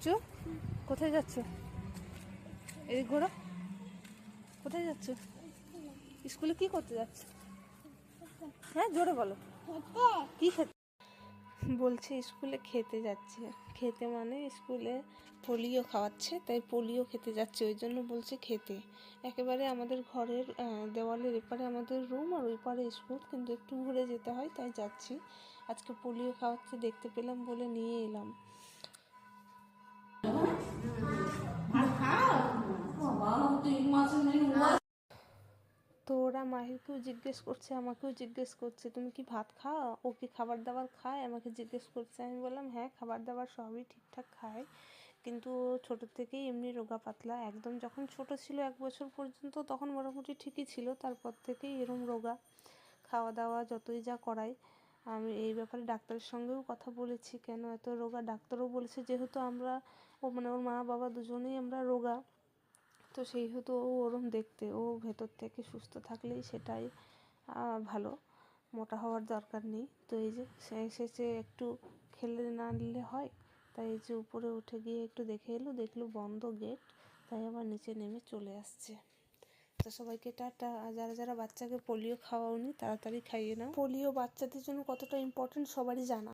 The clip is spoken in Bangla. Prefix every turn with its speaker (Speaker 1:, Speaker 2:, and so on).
Speaker 1: পুচু কোথায় যাচ্ছ? এদিক ঘোরো। কোথায় যাচ্ছ? স্কুলে কি করতে যাচ্ছ? হ্যাঁ জোরে বলো। কি খেতে? বলছে স্কুলে খেতে যাচ্ছে। খেতে মানে স্কুলে পোলিও খাওয়াচ্ছে, তাই পোলিও খেতে যাচ্ছে, ওই জন্য বলছে খেতে। একেবারে আমাদের ঘরের দেওয়ালের এপারে আমাদের রুম আর ওই পারে স্কুল, কিন্তু একটু ঘুরে যেতে হয়, তাই যাচ্ছি। আজকে পোলিও খাওয়াচ্ছে দেখতে পেলাম বলে নিয়ে এলাম। তো ওরা মাহিরকেও জিজ্ঞেস করছে, আমাকেও জিজ্ঞেস করছে তুমি কি ভাত খাও, ও কি খাবার দাবার খায়, আমাকে জিজ্ঞেস করছে। আমি বললাম হ্যাঁ খাবার দাবার সবই ঠিকঠাক খায়, কিন্তু ও ছোটোর থেকেই এমনি রোগা পাতলা। একদম যখন ছোট ছিল 1 বছর পর্যন্ত তখন মোটামুটি ঠিকই ছিল, তারপর থেকেই এরম রোগা। খাওয়া দাওয়া যতই যা করায়। আমি এই ব্যাপারে ডাক্তারের সঙ্গেও কথা বলেছি কেন এত রোগা। ডাক্তারও বলেছে যেহেতু আমরা মানে ওর মা বাবা দুজনেই আমরা রোগা, তো সেই হেতু ও ওরম দেখতে, ও ভেতর থেকে সুস্থ থাকলেই সেটাই ভালো, মোটা হওয়ার দরকার নেই। তো এই যে সে এসেছে, একটু খেলে না নিলে হয়, তাই এই যে উপরে উঠে গিয়ে একটু দেখে এলো, দেখলো বন্ধ গেট, তাই আবার নিচে নেমে চলে আসছে। তো সবাইকে টাটা। আর যারা যারা বাচ্চাকে পোলিও খাওয়াওনি তাড়াতাড়ি খাইয়ে নাও। পোলিও বাচ্চাদের জন্য কতটা ইম্পর্টেন্ট সবারই জানা।